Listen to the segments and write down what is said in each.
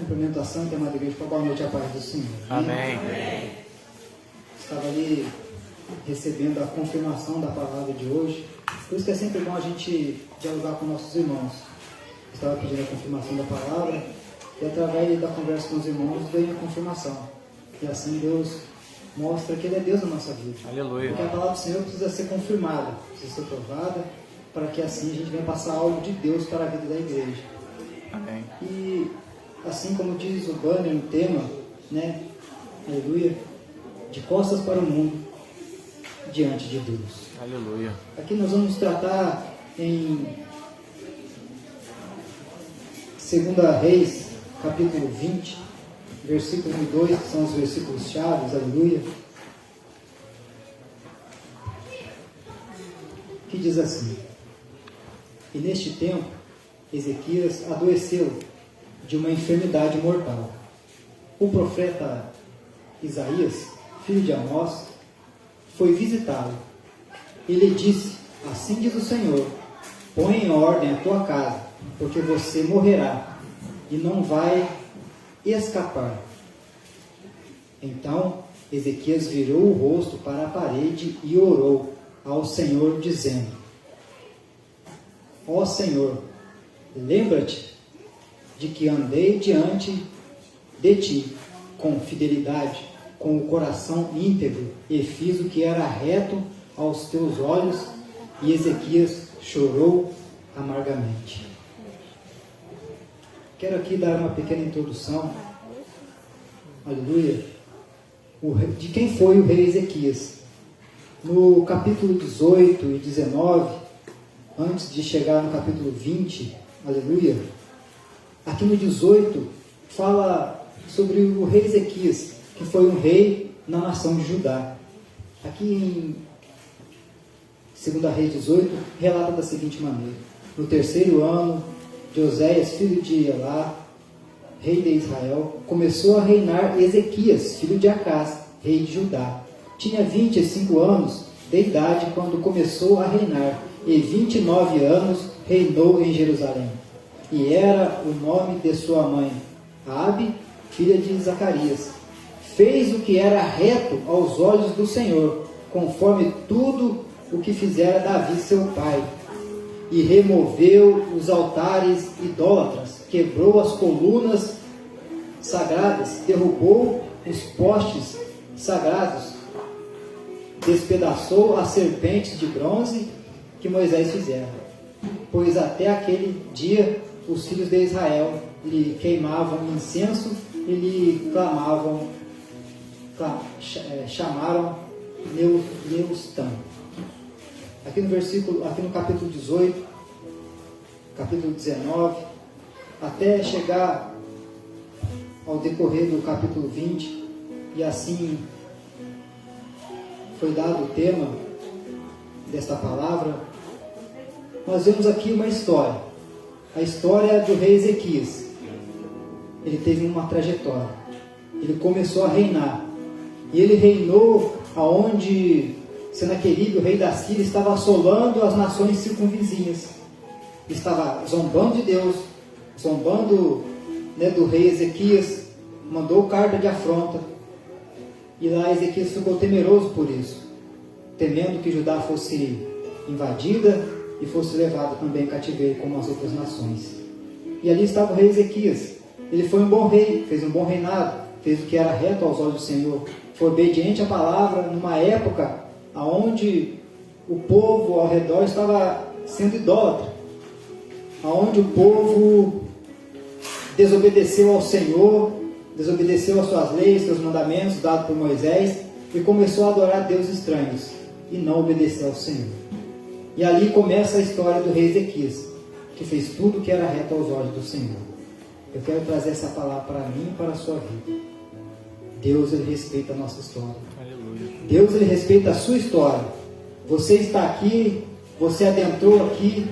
Cumprimentação e amada igreja, boa noite à paz do Senhor. Amém. Estava ali recebendo a confirmação da palavra de hoje. Por isso que é sempre bom a gente dialogar com nossos irmãos. Estava pedindo a confirmação da palavra e através da conversa com os irmãos veio a confirmação. E assim Deus mostra que Ele é Deus na nossa vida. Aleluia. Porque a palavra do Senhor precisa ser confirmada, precisa ser provada, para que assim a gente venha passar algo de Deus para a vida da igreja. Amém. E assim como diz o banner no tema, né? Aleluia. De costas para o mundo, diante de Deus. Aleluia. Aqui nós vamos tratar em 2 Reis, capítulo 20, versículo 1 e 2, que são os versículos chaves, aleluia. Que diz assim: E neste tempo, Ezequias adoeceu de uma enfermidade mortal. O profeta Isaías, filho de Amós, foi visitá-lo. Ele disse: Assim diz o Senhor, põe em ordem a tua casa, porque você morrerá e não vai escapar. Então Ezequias virou o rosto para a parede e orou ao Senhor, dizendo: Ó Senhor, lembra-te de que andei diante de ti com fidelidade, com o coração íntegro, e fiz o que era reto aos teus olhos. E Ezequias chorou amargamente. Quero aqui dar uma pequena introdução, aleluia, de quem foi o rei Ezequias. No capítulo 18 e 19, antes de chegar no capítulo 20, aleluia, aqui no 18 fala sobre o rei Ezequias, que foi um rei na nação de Judá. Aqui em 2 Reis 18, relata da seguinte maneira: No terceiro ano de Oséias, filho de Elá, rei de Israel, começou a reinar Ezequias, filho de Acás, rei de Judá. Tinha 25 anos de idade quando começou a reinar, e 29 anos reinou em Jerusalém. E era o nome de sua mãe, Abi, filha de Zacarias. Fez o que era reto aos olhos do Senhor, conforme tudo o que fizera Davi seu pai. E removeu os altares idólatras, quebrou as colunas sagradas, derrubou os postes sagrados, despedaçou as serpentes de bronze que Moisés fizera. Pois até aquele dia os filhos de Israel lhe queimavam incenso e lhe chamaram Neustã. Aqui no capítulo 18, capítulo 19, até chegar ao decorrer do capítulo 20, e assim foi dado o tema desta palavra, nós vemos aqui uma história, a história do rei Ezequias. Ele teve uma trajetória, ele começou a reinar, e ele reinou aonde Senaqueribe, o rei da Síria, estava assolando as nações circunvizinhas, estava zombando de Deus, zombando, do rei Ezequias, mandou carta de afronta, e lá Ezequias ficou temeroso por isso, temendo que Judá fosse invadida e fosse levado também em cativeiro como as outras nações. E ali estava o rei Ezequias. Ele foi um bom rei, fez um bom reinado, fez o que era reto aos olhos do Senhor, foi obediente à palavra numa época onde o povo ao redor estava sendo idólatra, onde o povo desobedeceu ao Senhor, desobedeceu às suas leis, seus mandamentos dados por Moisés, e começou a adorar deuses estranhos e não obedeceu ao Senhor. E ali começa a história do rei Ezequias, que fez tudo o que era reto aos olhos do Senhor. Eu quero trazer essa palavra para mim e para a sua vida. Deus, Ele respeita a nossa história. Aleluia. Deus, Ele respeita a sua história. Você está aqui, você adentrou aqui,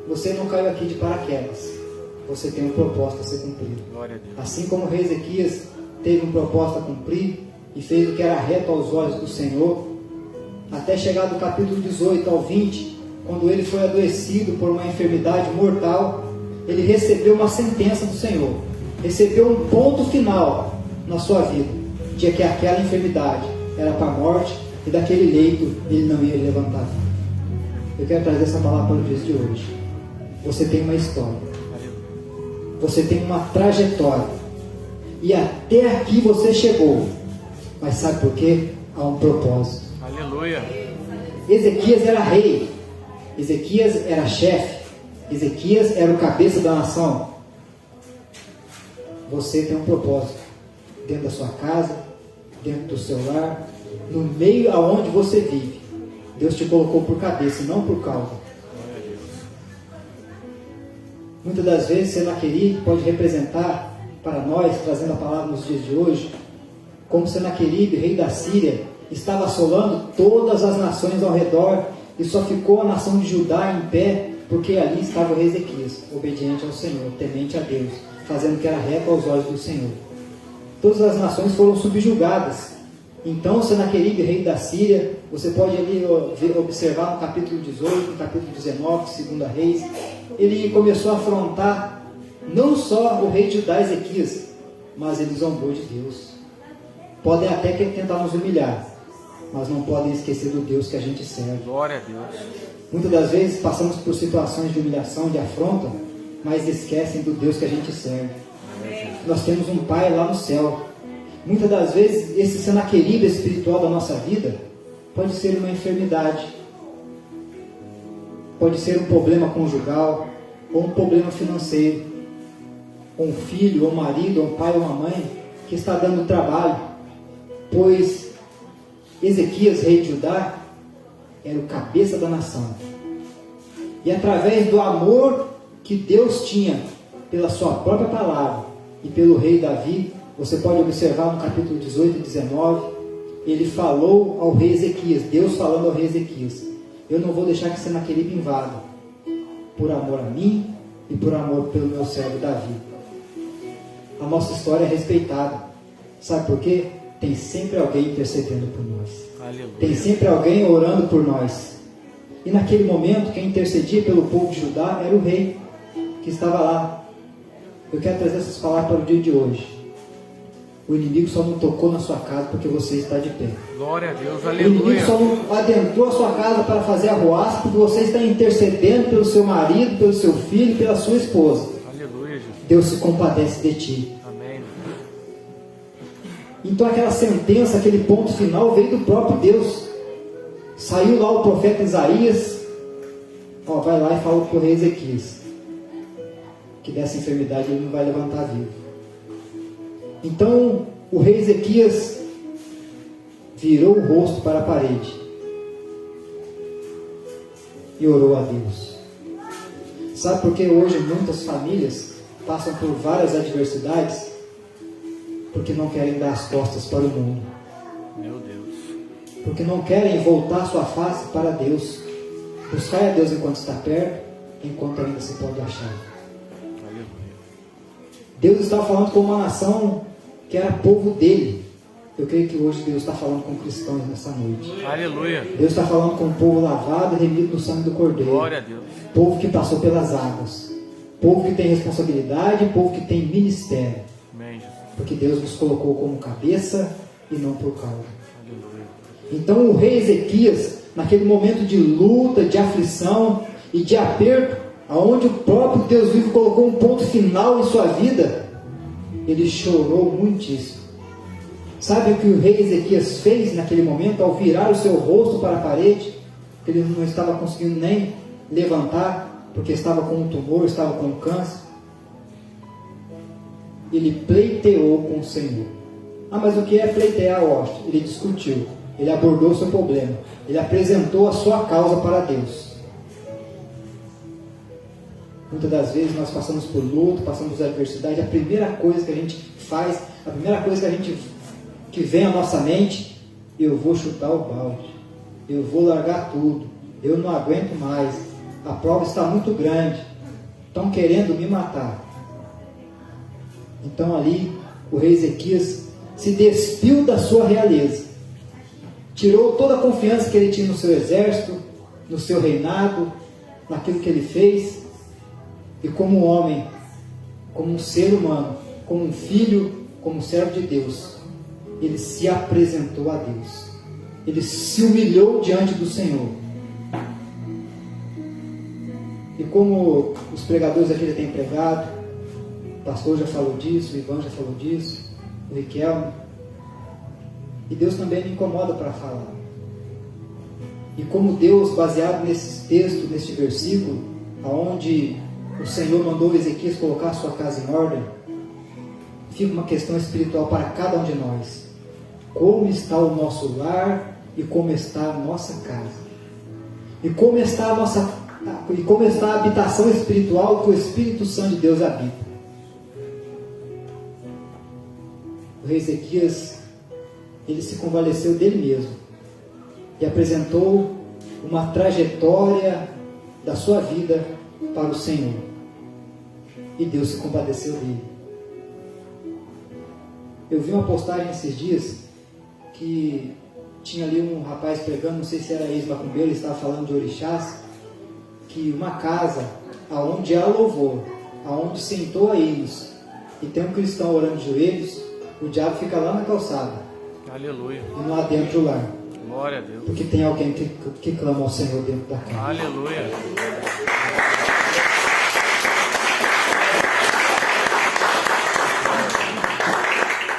você não caiu aqui de paraquedas. Você tem um propósito a ser cumprido. Glória a Deus. Assim como o rei Ezequias teve um propósito a cumprir e fez o que era reto aos olhos do Senhor, até chegar do capítulo 18 ao 20, quando ele foi adoecido por uma enfermidade mortal, ele recebeu uma sentença do Senhor. recebeu um ponto final na sua vida, de que aquela enfermidade era para a morte e daquele leito ele não ia levantar. Eu quero trazer essa palavra para os dias de hoje. Você tem uma história, você tem uma trajetória, e até aqui você chegou, mas sabe por quê? Há um propósito. Aleluia. Ezequias era rei, Ezequias era chefe, Ezequias era o cabeça da nação. Você tem um propósito dentro da sua casa, dentro do seu lar, no meio aonde você vive. Deus te colocou por cabeça, não por causa. Muitas das vezes Senaqueribe pode representar para nós, trazendo a palavra nos dias de hoje, como Senaqueribe, rei da Síria, estava assolando todas as nações ao redor e só ficou a nação de Judá em pé, porque ali estava o rei Ezequias, obediente ao Senhor, temente a Deus, fazendo o que era reto aos olhos do Senhor. Todas as nações foram subjugadas. Então Senaqueribe, rei da Síria, você pode ali observar no capítulo 18, no capítulo 19, 2 Reis, ele começou a afrontar não só o rei de Judá, Ezequias, mas ele zombou de Deus. Podem até tentar nos humilhar, mas não podem esquecer do Deus que a gente serve. Glória a Deus. Muitas das vezes passamos por situações de humilhação, de afronta, mas esquecem do Deus que a gente serve. Nós temos um Pai lá no céu. Muitas das vezes esse Senaqueribe espiritual da nossa vida pode ser uma enfermidade, pode ser um problema conjugal, ou um problema financeiro, ou um filho, ou um marido, ou um pai, ou uma mãe que está dando trabalho, pois Ezequias, rei de Judá, era o cabeça da nação, e através do amor que Deus tinha pela sua própria palavra e pelo rei Davi, você pode observar no capítulo 18 e 19, ele falou ao rei Ezequias, Deus falando ao rei Ezequias: eu não vou deixar que Senaqueribe invada, por amor a mim e por amor pelo meu servo Davi. A nossa história é respeitada. Sabe por quê? Tem sempre alguém intercedendo por nós. Aleluia. Tem sempre alguém orando por nós. E naquele momento, quem intercedia pelo povo de Judá era o rei, que estava lá. Eu quero trazer essas palavras para o dia de hoje. O inimigo só não tocou na sua casa porque você está de pé. Glória a Deus, aleluia. O inimigo só não adentrou a sua casa para fazer arruaça porque você está intercedendo pelo seu marido, pelo seu filho, pela sua esposa. Aleluia, Jesus. Deus se compadece de ti. Amém. Então aquela sentença, aquele ponto final veio do próprio Deus. Saiu lá o profeta Isaías, vai lá e fala para o rei Ezequias que dessa enfermidade ele não vai levantar vivo. Então o rei Ezequias virou o rosto para a parede e orou a Deus. Sabe por que hoje muitas famílias passam por várias adversidades? Porque não querem dar as costas para o mundo. Meu Deus. Porque não querem voltar sua face para Deus. Buscar a Deus enquanto está perto, enquanto ainda se pode achar. Deus estava falando com uma nação que era povo dele. Eu creio que hoje Deus está falando com cristãos nessa noite. Aleluia. Deus está falando com um povo lavado e remido no sangue do Cordeiro. Glória a Deus. Povo que passou pelas águas. Povo que tem responsabilidade, povo que tem ministério. Amém, Jesus. Porque Deus nos colocou como cabeça e não por causa. Aleluia. Então o rei Ezequias, naquele momento de luta, de aflição e de aperto, aonde o próprio Deus vivo colocou um ponto final em sua vida, ele chorou muitíssimo. Sabe o que o rei Ezequias fez naquele momento, ao virar o seu rosto para a parede? Ele não estava conseguindo nem levantar, porque estava com um tumor, estava com um câncer. Ele pleiteou com o Senhor. Mas o que é pleitear, Washington? Ele discutiu, ele abordou o seu problema, ele apresentou a sua causa para Deus. Muitas das vezes nós passamos por luto, passamos por adversidade, a primeira coisa que a gente faz, a primeira coisa que vem à nossa mente: eu vou chutar o balde, eu vou largar tudo, eu não aguento mais, a prova está muito grande, estão querendo me matar. Então ali o rei Ezequias se despiu da sua realeza, tirou toda a confiança que ele tinha no seu exército, no seu reinado, naquilo que ele fez, e como homem, como um ser humano, como um filho, como um servo de Deus, ele se apresentou a Deus. Ele se humilhou diante do Senhor. E como os pregadores aqui já têm pregado, o pastor já falou disso, o Ivan já falou disso, o Riquelme, e Deus também me incomoda para falar. E como Deus, baseado nesses textos, neste versículo, onde o Senhor mandou Ezequias colocar a sua casa em ordem, fica uma questão espiritual para cada um de nós. Como está o nosso lar e como está a nossa casa? E como está a habitação espiritual que o Espírito Santo de Deus habita? O rei Ezequias, ele se convaleceu dele mesmo e apresentou uma trajetória da sua vida para o Senhor. E Deus se compadeceu dele. Eu vi uma postagem esses dias que tinha ali um rapaz pregando, não sei se era ex-macumbeiro, ele estava falando de orixás, que uma casa aonde há louvor, aonde sentou a hinos, e tem um cristão orando de joelhos, o diabo fica lá na calçada. Aleluia. E não adentra o lar. Glória a Deus. Porque tem alguém que clama ao Senhor dentro da casa. Aleluia.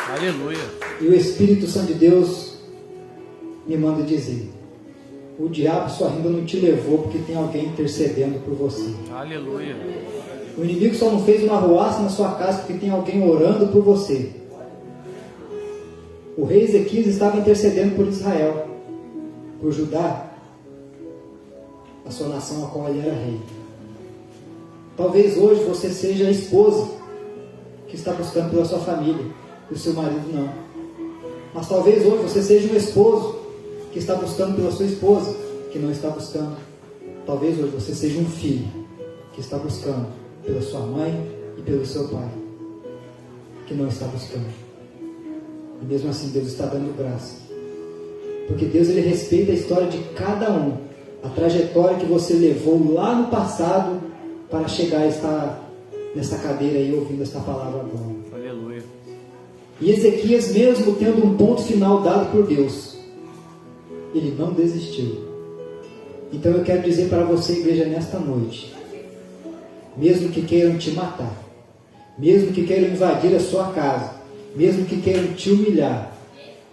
Aleluia. E o Espírito Santo de Deus me manda dizer: o diabo só ainda não te levou porque tem alguém intercedendo por você. Aleluia. O inimigo só não fez uma arruaça na sua casa porque tem alguém orando por você. O rei Ezequias estava intercedendo por Israel, por Judá, a sua nação a qual ele era rei. Talvez hoje você seja a esposa que está buscando pela sua família, e o seu marido não. Mas talvez hoje você seja um esposo que está buscando pela sua esposa, que não está buscando. Talvez hoje você seja um filho que está buscando pela sua mãe e pelo seu pai, que não está buscando. E mesmo assim Deus está dando graça, porque Deus, ele respeita a história de cada um, a trajetória que você levou lá no passado para chegar a estar nessa cadeira aí ouvindo esta palavra agora. Aleluia. E Ezequias, mesmo tendo um ponto final dado por Deus, ele não desistiu. Então eu quero dizer para você, igreja, nesta noite, mesmo que queiram te matar, mesmo que queiram invadir a sua casa, mesmo que queiram te humilhar,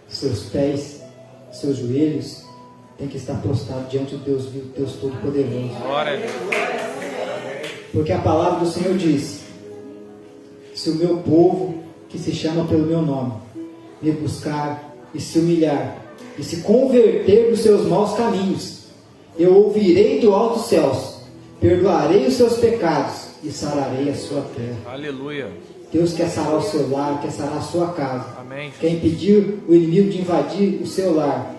seus pés, seus joelhos têm que estar prostrados diante do Deus vivo, Deus Todo-Poderoso. Glória a Deus. Porque a palavra do Senhor diz: se o meu povo, que se chama pelo meu nome, me buscar e se humilhar e se converter dos seus maus caminhos, eu ouvirei do alto dos céus, perdoarei os seus pecados e sararei a sua terra. Aleluia. Deus quer sarar o seu lar, quer sarar a sua casa. Amém. Quer impedir o inimigo de invadir o seu lar.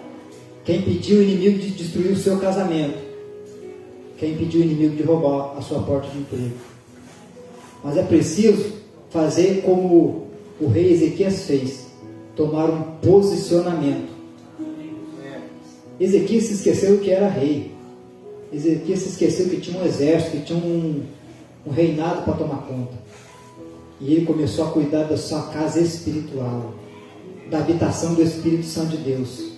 Quer impedir o inimigo de destruir o seu casamento. Quer impedir o inimigo de roubar a sua porta de emprego. Mas é preciso fazer como o rei Ezequias fez: tomar um posicionamento. Ezequias se esqueceu que era rei. Ezequias se esqueceu que tinha um exército, que tinha um reinado para tomar conta. E ele começou a cuidar da sua casa espiritual, da habitação do Espírito Santo de Deus.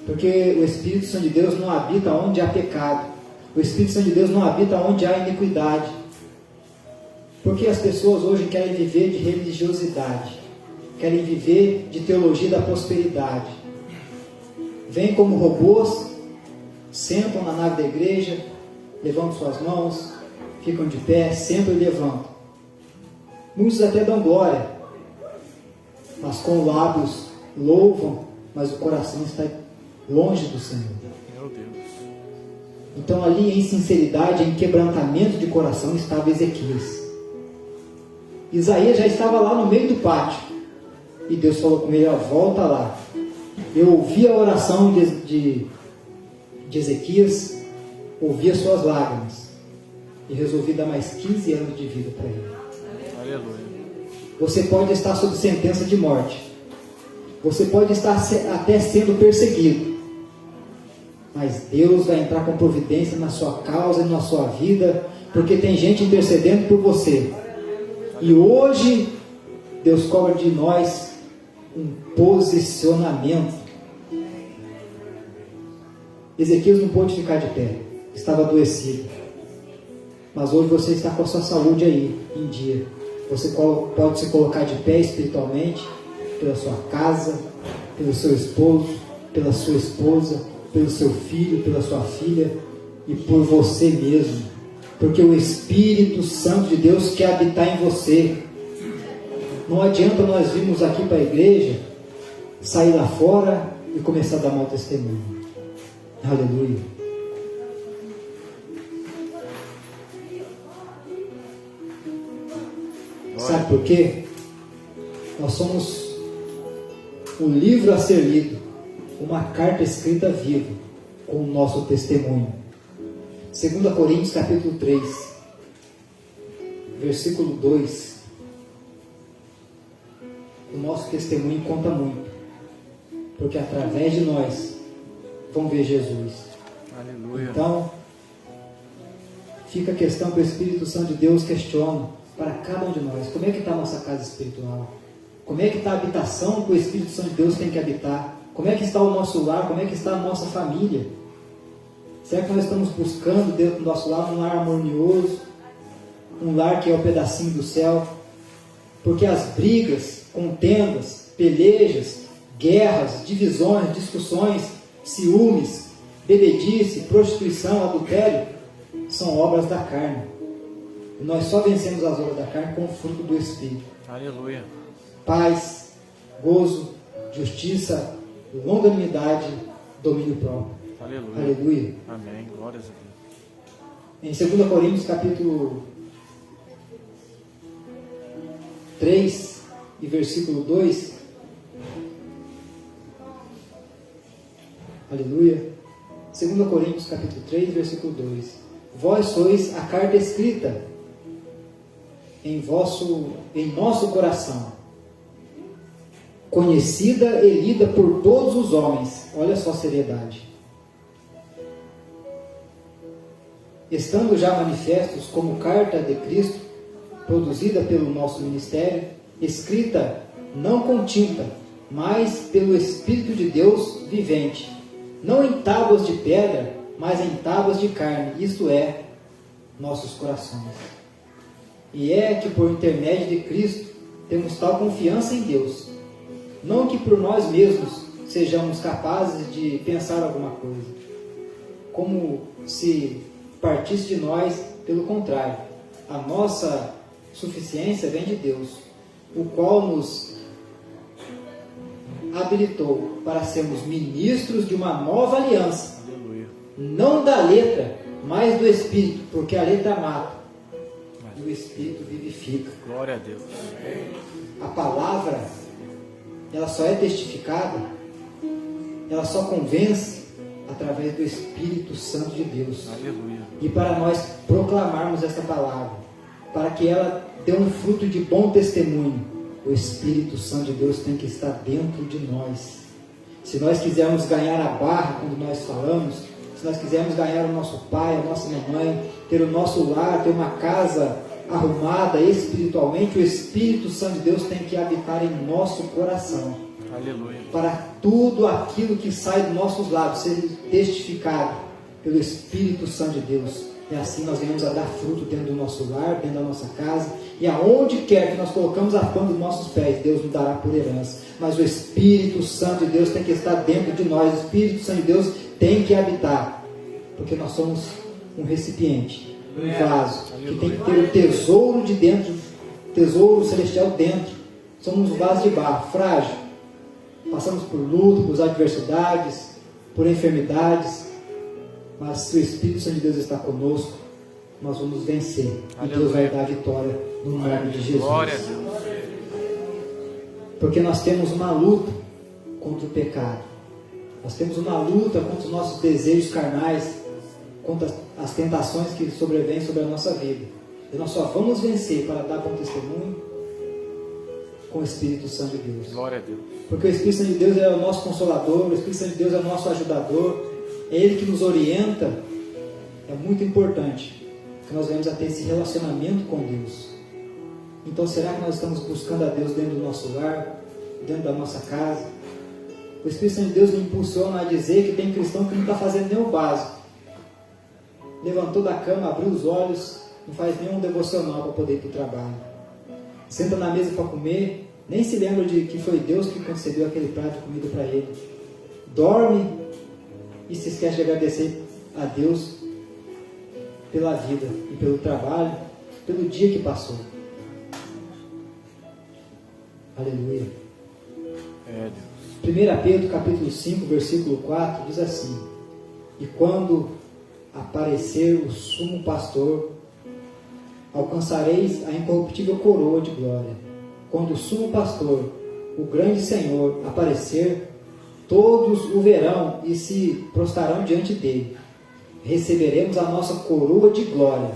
Porque o Espírito Santo de Deus não habita onde há pecado. O Espírito Santo de Deus não habita onde há iniquidade. Porque as pessoas hoje querem viver de religiosidade, querem viver de teologia da prosperidade. Vêm como robôs, sentam na nave da igreja, levantam suas mãos, ficam de pé, sentam e levantam. Muitos até dão glória, mas com lábios louvam, mas o coração está longe do Senhor. Meu Deus. Então ali em sinceridade, em quebrantamento de coração estava Ezequias. Isaías já estava lá no meio do pátio, e Deus falou com ele: volta lá. Eu ouvi a oração de Ezequias, ouvi as suas lágrimas, e resolvi dar mais 15 anos de vida para ele. Aleluia. Você pode estar sob sentença de morte. Você pode estar até sendo perseguido. Mas Deus vai entrar com providência na sua causa e na sua vida, porque tem gente intercedendo por você. E hoje Deus cobra de nós um posicionamento. Ezequias não pôde ficar de pé, estava adoecido. Mas hoje você está com a sua saúde aí, em dia. Você pode se colocar de pé espiritualmente, pela sua casa, pelo seu esposo, pela sua esposa, pelo seu filho, pela sua filha e por você mesmo. Porque o Espírito Santo de Deus quer habitar em você. Não adianta nós virmos aqui para a igreja, sair lá fora e começar a dar mau testemunho. Aleluia. Sabe por quê? Nós somos um livro a ser lido, uma carta escrita viva, com o nosso testemunho. 2 Coríntios capítulo 3, versículo 2. O nosso testemunho conta muito, porque através de nós vão ver Jesus. Aleluia. Então, fica a questão que o Espírito Santo de Deus questiona para cada um de nós. Como é que está a nossa casa espiritual? Como é que está a habitação que o Espírito Santo de Deus tem que habitar? Como é que está o nosso lar? Como é que está a nossa família? Será que nós estamos buscando dentro do nosso lar um lar harmonioso? Um lar que é o pedacinho do céu? Porque as brigas, contendas, pelejas, guerras, divisões, discussões, ciúmes, bebedice, prostituição, adultério, são obras da carne. E nós só vencemos as obras da carne com o fruto do Espírito. Aleluia. Paz, gozo, justiça, longanimidade, domínio próprio. Aleluia. Aleluia. Amém. Glórias a Deus. Em 2 Coríntios capítulo 3 e versículo 2. Aleluia. 2 Coríntios capítulo 3, versículo 2. Vós sois a carta escrita em nosso coração, conhecida e lida por todos os homens. Olha só a seriedade. Estando já manifestos como carta de Cristo, produzida pelo nosso ministério, escrita não com tinta, mas pelo Espírito de Deus vivente, não em tábuas de pedra, mas em tábuas de carne, isto é, nossos corações. E é que por intermédio de Cristo temos tal confiança em Deus, não que por nós mesmos sejamos capazes de pensar alguma coisa, como se partisse de nós. Pelo contrário, a nossa suficiência vem de Deus, o qual nos habilitou para sermos ministros de uma nova aliança. Aleluia. Não da letra, mas do Espírito, porque a letra mata e o Espírito vivifica. Glória a Deus. A palavra, ela só é testificada, ela só convence através do Espírito Santo de Deus. Aleluia. E para nós proclamarmos esta palavra, para que ela dê um fruto de bom testemunho, o Espírito Santo de Deus tem que estar dentro de nós. Se nós quisermos ganhar a barra quando nós falamos, se nós quisermos ganhar o nosso pai, a nossa mamãe, ter o nosso lar, ter uma casa arrumada espiritualmente, o Espírito Santo de Deus tem que habitar em nosso coração. Aleluia. Para tudo aquilo que sai dos nossos lábios ser testificado pelo Espírito Santo de Deus. E assim nós venhamos a dar fruto dentro do nosso lar, dentro da nossa casa, e aonde quer que nós colocamos a planta dos nossos pés, Deus nos dará por herança. Mas o Espírito Santo de Deus tem que estar dentro de nós, o Espírito Santo de Deus tem que habitar, porque nós somos um recipiente, um vaso, que tem que ter o tesouro de dentro, tesouro celestial dentro. Somos um vaso de barro, frágil, passamos por luto, por adversidades, por enfermidades, mas se o Espírito Santo de Deus está conosco, nós vamos vencer. Aleluia. E Deus vai dar a vitória no nome de Jesus. Glória a Deus. Porque nós temos uma luta contra o pecado. Nós temos uma luta contra os nossos desejos carnais, contra as tentações que sobrevêm sobre a nossa vida. E nós só vamos vencer para dar bom testemunho com o Espírito Santo de Deus. Glória a Deus. Porque o Espírito Santo de Deus é o nosso consolador, o Espírito Santo de Deus é o nosso ajudador, é Ele que nos orienta. É muito importante que nós venhamos a ter esse relacionamento com Deus. Então será que nós estamos buscando a Deus dentro do nosso lar, dentro da nossa casa? O Espírito Santo de Deus me impulsiona a dizer que tem cristão que não está fazendo nem o básico. Levantou da cama, abriu os olhos, não faz nenhum devocional para poder ir para o trabalho. Senta na mesa para comer, nem se lembra de que foi Deus que concedeu aquele prato de comida para ele. Dorme e se esquece de agradecer a Deus pela vida e pelo trabalho, pelo dia que passou. Aleluia. É, Deus. 1 Pedro capítulo 5, versículo 4 diz assim: e quando aparecer o sumo pastor, alcançareis a incorruptível coroa de glória. Quando o sumo pastor, o grande Senhor, aparecer, todos o verão e se prostrarão diante dele. Receberemos a nossa coroa de glória.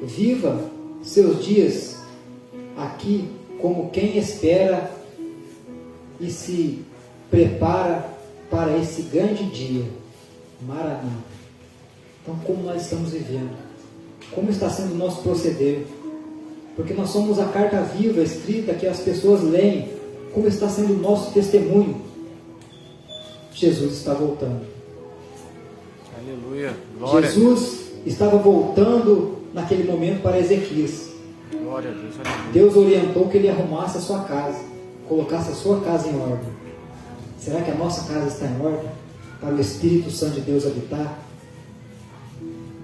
Viva seus dias aqui como quem espera e se prepara para esse grande dia. Maranata. Então, como nós estamos vivendo? Como está sendo o nosso proceder? Porque nós somos a carta viva, escrita, que as pessoas leem. Como está sendo o nosso testemunho? Jesus está voltando. Aleluia. Glória. Jesus estava voltando naquele momento para Ezequias. Glória a Deus. Aleluia. Deus orientou que ele arrumasse a sua casa, colocasse a sua casa em ordem. Será que a nossa casa está em ordem? Para o Espírito Santo de Deus habitar?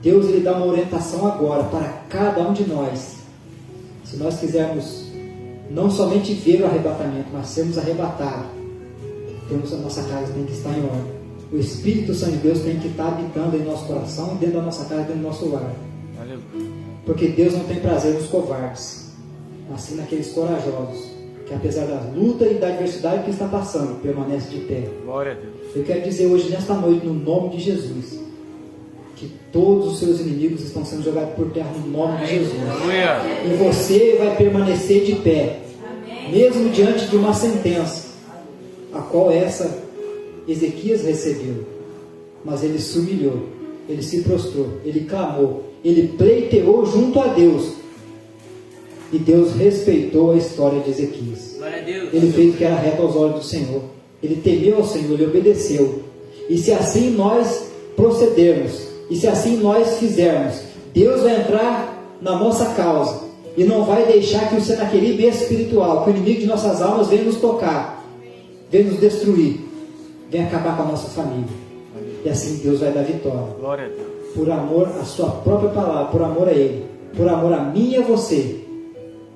Deus ele dá uma orientação agora para cada um de nós. Se nós quisermos não somente ver o arrebatamento, mas sermos arrebatados, temos a nossa casa tem que estar em ordem. O Espírito Santo de Deus tem que estar habitando em nosso coração, dentro da nossa casa, dentro do nosso lar. Aleluia. Porque Deus não tem prazer nos covardes, mas sim naqueles corajosos, que apesar da luta e da adversidade que está passando, permanece de pé. Glória a Deus. Eu quero dizer hoje, nesta noite, no nome de Jesus, que todos os seus inimigos estão sendo jogados por terra no nome de Jesus. Aleluia. E você vai permanecer de pé, mesmo diante de uma sentença, a qual Ezequias recebeu. Mas ele se humilhou, ele se prostrou, ele clamou, ele pleiteou junto a Deus. E Deus respeitou a história de Ezequias. Ele fez o que era reto aos olhos do Senhor. Ele temeu ao Senhor, ele obedeceu. E se assim nós procedermos, e se assim nós fizermos, Deus vai entrar na nossa causa e não vai deixar que o Senaqueribe espiritual, que o inimigo de nossas almas, venha nos tocar, venha nos destruir, venha acabar com a nossa família. E assim Deus vai dar vitória. Glória a Deus. Por amor à sua própria palavra, por amor a Ele, por amor a mim e a você.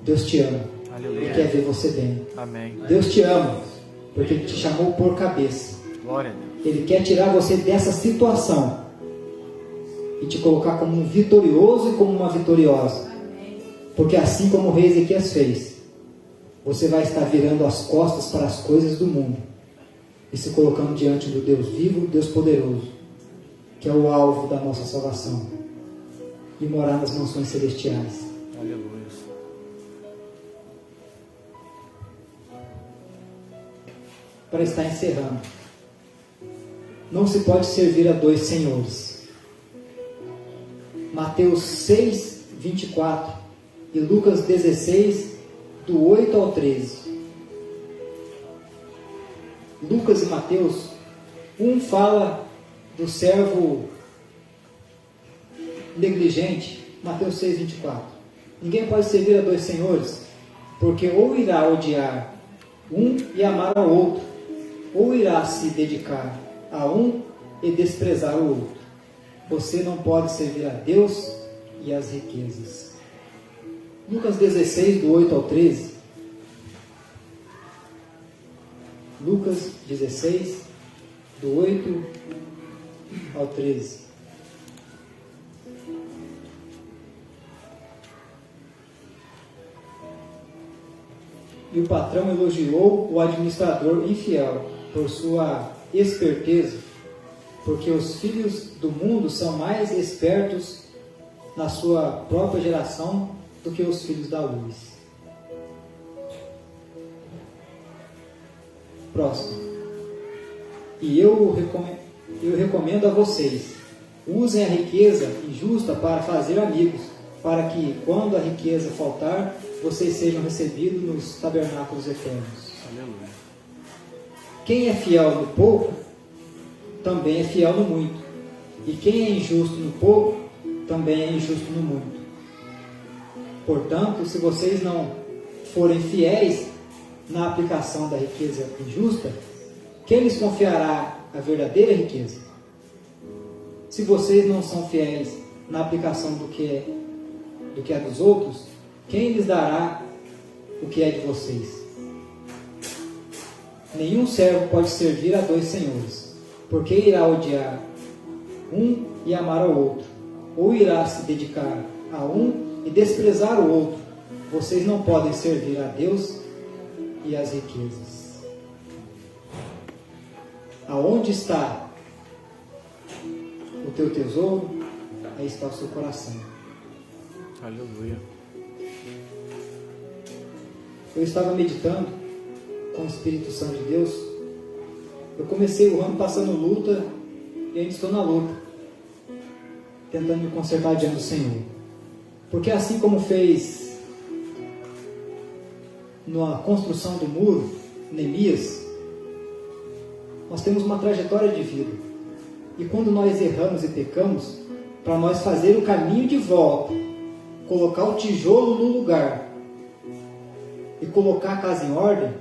Deus te ama. Aleluia. E quer ver você bem. Amém. Deus te ama, porque Ele te chamou por cabeça. Glória a Deus. Ele quer tirar você dessa situação e te colocar como um vitorioso e como uma vitoriosa. Porque assim como o rei Ezequias fez, você vai estar virando as costas para as coisas do mundo e se colocando diante do Deus vivo, Deus poderoso, que é o alvo da nossa salvação, e morar nas mansões celestiais. Aleluia. Para estar encerrando, não se pode servir a dois senhores. Mateus 6, 24 e Lucas 16, do 8 ao 13. Lucas e Mateus, um fala do servo negligente, Mateus 6, 24. Ninguém pode servir a dois senhores, porque ou irá odiar um e amar ao outro, ou irá se dedicar a um e desprezar o outro. Você não pode servir a Deus e às riquezas. Lucas 16, do 8 ao 13. Lucas 16, do 8 ao 13. E o patrão elogiou o administrador infiel por sua esperteza, porque os filhos do mundo são mais espertos na sua própria geração do que os filhos da luz. Próximo. E eu recomendo a vocês, usem a riqueza injusta para fazer amigos, para que, quando a riqueza faltar, vocês sejam recebidos nos tabernáculos eternos. Aleluia. Quem é fiel no pouco, também é fiel no muito. E quem é injusto no pouco, também é injusto no muito. Portanto, se vocês não forem fiéis na aplicação da riqueza injusta, quem lhes confiará a verdadeira riqueza? Se vocês não são fiéis na aplicação do que é dos outros, quem lhes dará o que é de vocês? Nenhum servo pode servir a dois senhores, porque irá odiar um e amar ao outro, ou irá se dedicar a um e desprezar o outro. Vocês não podem servir a Deus e às riquezas. Aonde está o teu tesouro, aí está o seu coração. Aleluia. Eu estava meditando com o Espírito Santo de Deus. Eu comecei o ano passando luta e ainda estou na luta, tentando me consertar diante do Senhor. Porque assim como fez na construção do muro, Neemias, nós temos uma trajetória de vida. E quando nós erramos e pecamos, para nós fazer o caminho de volta, colocar o tijolo no lugar e colocar a casa em ordem,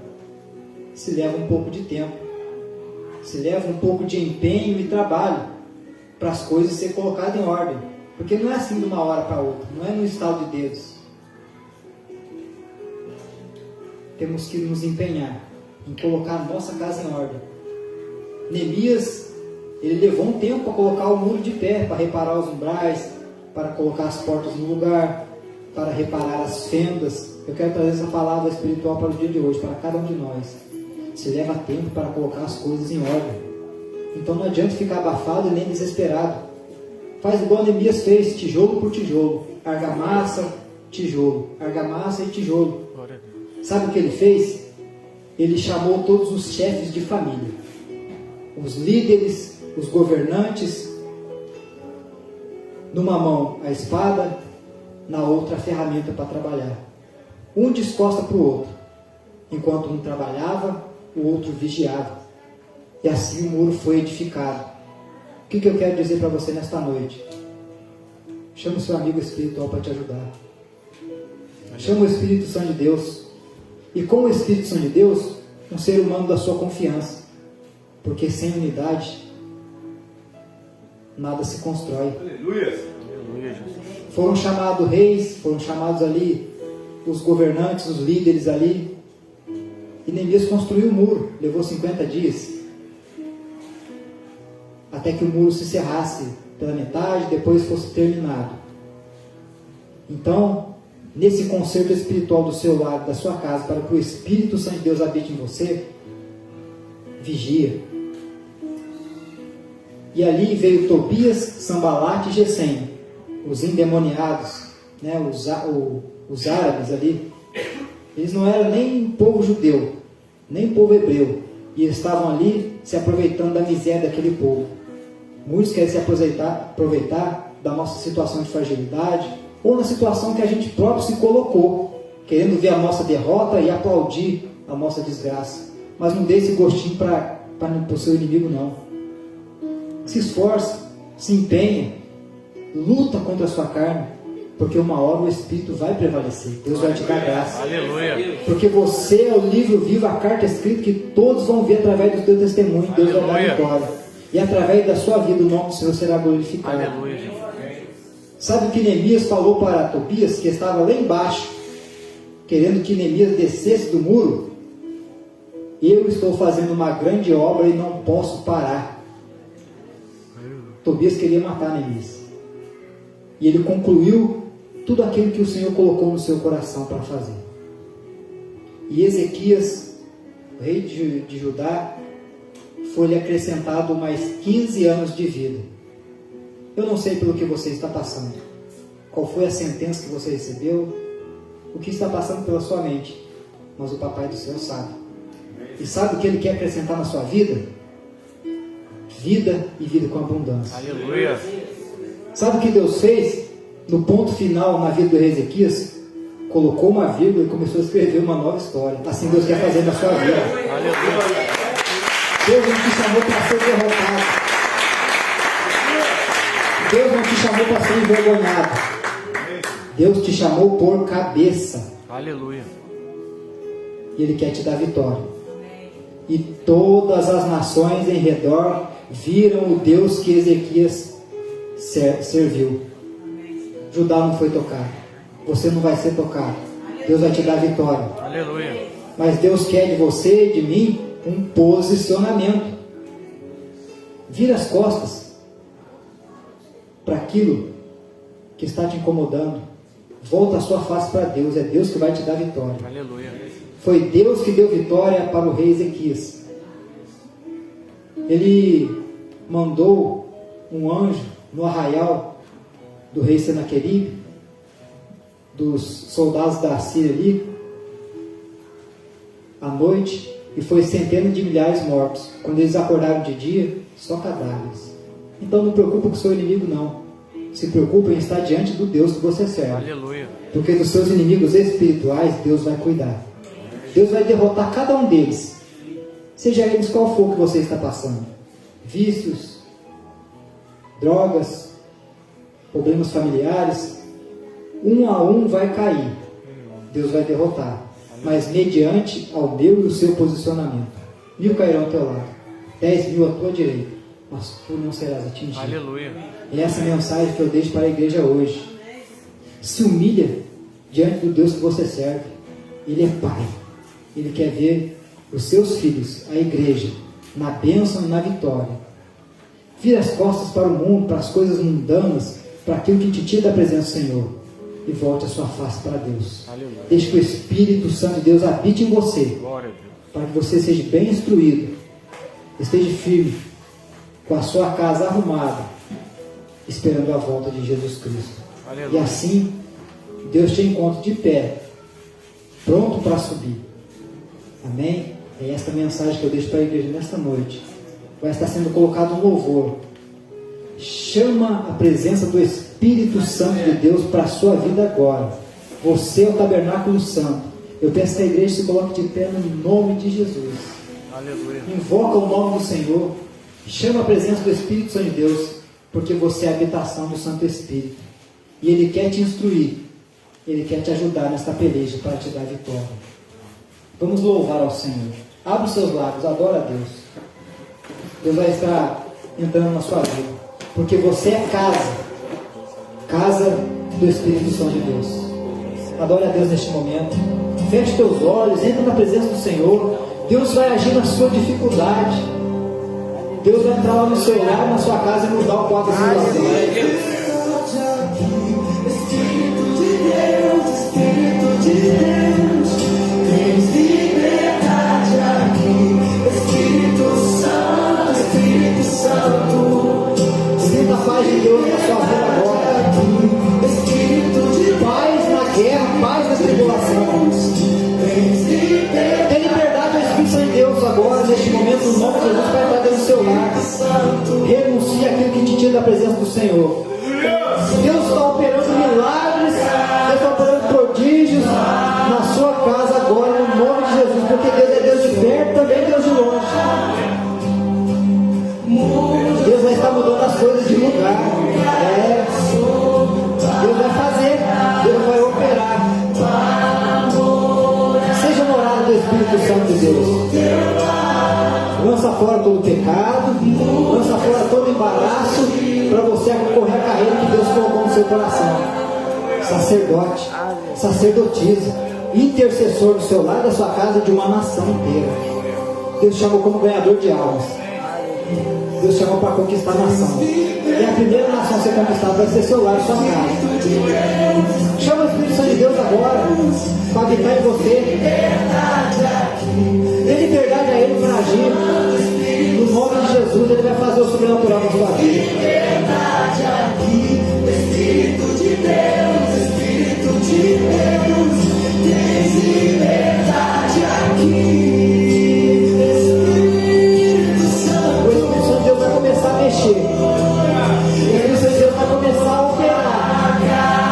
se leva um pouco de tempo, se leva um pouco de empenho e trabalho para as coisas serem colocadas em ordem, porque não é assim de uma hora para outra, não é no estalo de dedos. Temos que nos empenhar em colocar a nossa casa em ordem. Neemias, ele levou um tempo para colocar o muro de pé, para reparar os umbrais, para colocar as portas no lugar, para reparar as fendas. Eu quero trazer essa palavra espiritual para o dia de hoje, para cada um de nós. Se leva tempo para colocar as coisas em ordem. Então não adianta ficar abafado e nem desesperado. Faz igual Neemias fez, tijolo por tijolo, argamassa, tijolo, argamassa e tijolo. Sabe o que ele fez? Ele chamou todos os chefes de família, os líderes, os governantes, numa mão a espada, na outra a ferramenta para trabalhar. Um descosta para o outro. Enquanto um trabalhava, o outro vigiava. E assim o muro foi edificado. O que eu quero dizer para você nesta noite? Chama o seu amigo espiritual para te ajudar. Chama o Espírito Santo de Deus. E com o Espírito Santo de Deus, um ser humano da sua confiança. Porque sem unidade, nada se constrói. Aleluia. Foram chamados reis, foram chamados ali os governantes, os líderes ali. E Neemias construiu o muro, levou 50 dias. Até que o muro se cerrasse pela metade, depois fosse terminado. Então, nesse conserto espiritual do seu lado, da sua casa, para que o Espírito Santo de Deus habite em você, vigia. E ali veio Tobias, Sambalate e Gesem, os endemoniados, né, os árabes ali. Eles não eram nem povo judeu, nem povo hebreu, e estavam ali se aproveitando da miséria daquele povo. Muitos querem se aproveitar da nossa situação de fragilidade, ou na situação que a gente próprio se colocou, querendo ver a nossa derrota e aplaudir a nossa desgraça. Mas não dê esse gostinho para o seu inimigo, não. Se esforce, se empenhe, luta contra a sua carne, porque uma hora o Espírito vai prevalecer. Deus vai te dar graça. Aleluia. Porque você é o livro vivo, a carta escrita que todos vão ver através do teu testemunho. Deus vai dar vitória. E através da sua vida o nome do Senhor será glorificado. Aleluia. Sabe o que Neemias falou para Tobias, que estava lá embaixo, querendo que Neemias descesse do muro? Eu estou fazendo uma grande obra e não posso parar. Tobias queria matar Neemias. E ele concluiu tudo aquilo que o Senhor colocou no seu coração para fazer. E Ezequias, rei de Judá, foi-lhe acrescentado mais 15 anos de vida. Eu não sei pelo que você está passando, qual foi a sentença que você recebeu, o que está passando pela sua mente, mas o Papai do Céu sabe. E sabe o que Ele quer acrescentar na sua vida? Vida e vida com abundância. Aleluia. Sabe o que Deus fez? no ponto final na vida do rei Ezequias, colocou uma vírgula e começou a escrever uma nova história. Assim Deus quer fazer na sua vida. Deus não te chamou para ser derrotado. Deus não te chamou para ser envergonhado. Deus te chamou por cabeça. Aleluia. E Ele quer te dar vitória. E todas as nações em redor viram o Deus que Ezequias serviu. Judá não foi tocado. Você não vai ser tocado. Deus vai te dar vitória. Aleluia. Mas Deus quer de você e de mim um posicionamento. Vira as costas para aquilo que está te incomodando. Volta a sua face para Deus. É Deus que vai te dar vitória. Aleluia. Foi Deus que deu vitória para o rei Ezequias. Ele mandou um anjo no arraial do rei Senaqueribe, dos soldados da Síria ali, à noite, e foi centenas de milhares mortos. Quando eles acordaram de dia, só cadáveres. Então não preocupa com o seu inimigo, não. Se preocupa em estar diante do Deus que você serve. Aleluia. Porque dos seus inimigos espirituais, Deus vai cuidar. Deus vai derrotar cada um deles. Seja eles qual for que você está passando. Vícios, drogas, problemas familiares. Um a um vai cair. Deus vai derrotar. Mas mediante ao meu e o seu posicionamento. 1000 cairão ao teu lado. 10.000 à tua direita. Mas tu não serás atingido. Aleluia. E essa mensagem que eu deixo para a igreja hoje. Se humilha diante do Deus que você serve. Ele é Pai. Ele quer ver os seus filhos, a igreja, na bênção e na vitória. Vira as costas para o mundo, para as coisas mundanas, para aquilo que te tira da presença do Senhor. E volte a sua face para Deus. Aleluia. Deixe que o Espírito Santo de Deus habite em você. Glória a Deus. Para que você seja bem instruído. Esteja firme, com a sua casa arrumada, esperando a volta de Jesus Cristo. Aleluia. E assim, Deus te encontra de pé, pronto para subir. Amém? É esta mensagem que eu deixo para a igreja nesta noite. Vai estar sendo colocado um louvor. Chama a presença do Espírito Santo de Deus para a sua vida agora. Você é o tabernáculo santo. Eu peço que a igreja se coloque de pé no nome de Jesus. Aleluia. Invoca o nome do Senhor. Chama a presença do Espírito Santo de Deus, porque você é a habitação do Santo Espírito. E Ele quer te instruir. Ele quer te ajudar nesta peleja para te dar vitória. Vamos louvar ao Senhor. Abre os seus lábios, adora a Deus. Deus vai estar entrando na sua vida. Porque você é casa do Espírito Santo de Deus. Adore a Deus neste momento. Feche teus olhos, entra na presença do Senhor. Deus vai agir na sua dificuldade. Deus vai entrar lá no seu lar, na sua casa e mudar o quadro da sua vida. Espírito de Deus, Espírito de Deus, tens liberdade aqui. Espírito Santo, Espírito Santo, sinta a paz de Deus na sua vida agora. Espírito de paz na guerra, paz na tribulação. Tem liberdade ao Espírito Santo de Deus agora, neste momento, no nome de Jesus, para entrar dentro do seu lar. Renuncia aquilo que te tira da presença do Senhor. Deus está operando milagres, Deus está operando prodígios na sua casa agora, no nome de Jesus, porque Deus é Deus de perto, também Deus de longe. Deus vai estar mudando as coisas de lugar. Deus vai fazer, Deus vai operar. Seja morada do Espírito Santo de Deus. Lança fora todo o pecado, lança fora todo o embaraço, para você correr a carreira que Deus colocou no seu coração. Sacerdote, sacerdotisa, intercessor do seu lar, da sua casa e de uma nação inteira. Deus chamou como ganhador de almas. Deus chamou para conquistar a nação. E a primeira nação a ser conquistada vai ser seu lar e sua casa. Chama o Espírito Santo de Deus agora para habitar em você. Dê liberdade a Ele para agir. No nome de Jesus, Ele vai fazer o sobrenatural na sua vida. Espírito de Deus, Espírito de Deus, tens liberdade aqui. O Espírito Santo de Deus vai começar a mexer. O Espírito Santo de Deus vai começar a operar.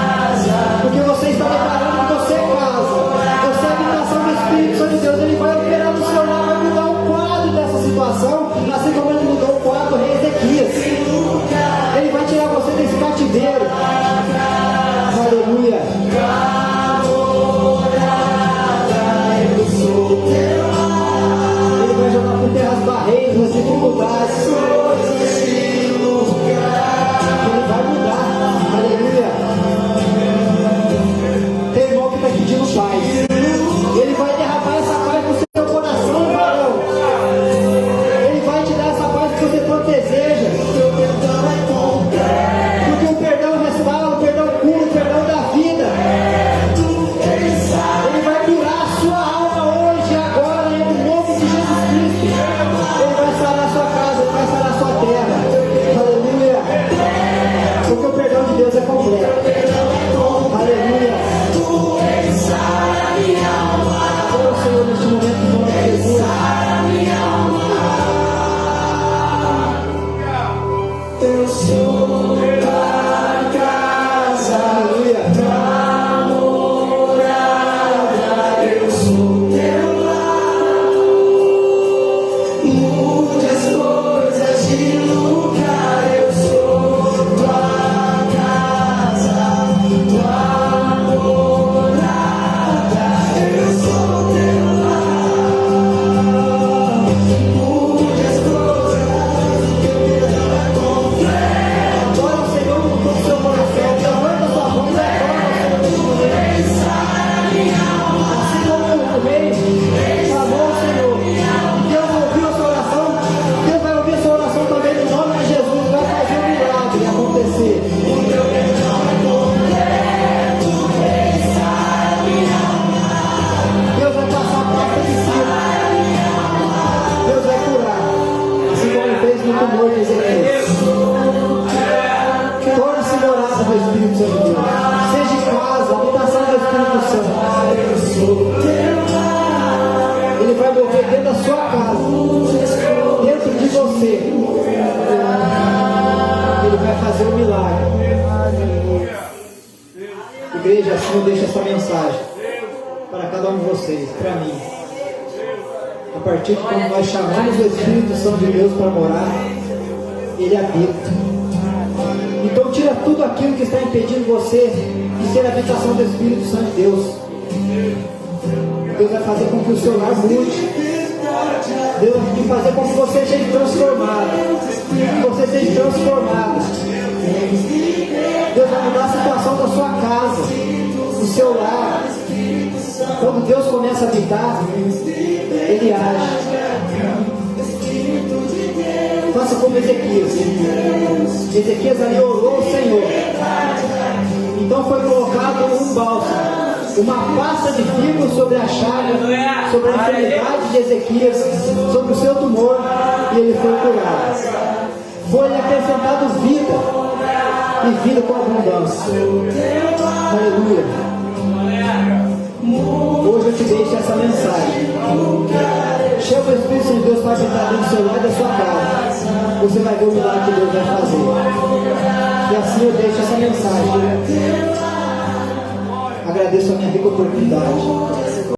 vocês, para mim. A partir de quando nós chamamos o Espírito Santo de Deus para morar, Ele habita. Então tira tudo aquilo que está impedindo você de ser a habitação do Espírito Santo de Deus. Deus vai fazer com que o seu lar mude. Deus vai fazer com que você seja transformado. Você seja transformado. Deus vai mudar a situação da sua casa, do seu lar. Quando Deus começa a habitar, Ele age. Faça como Ezequias. Ezequias ali orou ao Senhor. Então foi colocado um bálsamo, uma pasta de figo sobre a chaga, sobre a enfermidade de Ezequias, sobre o seu tumor, e ele foi curado. Foi acrescentado vida, e vida com abundância. Aleluia. Hoje eu te deixo essa mensagem. Chama o Espírito de Deus para habitar dentro do seu lar e da sua casa. Você vai ver o milagre que Deus vai fazer. E assim eu deixo essa mensagem. Agradeço a minha rica oportunidade.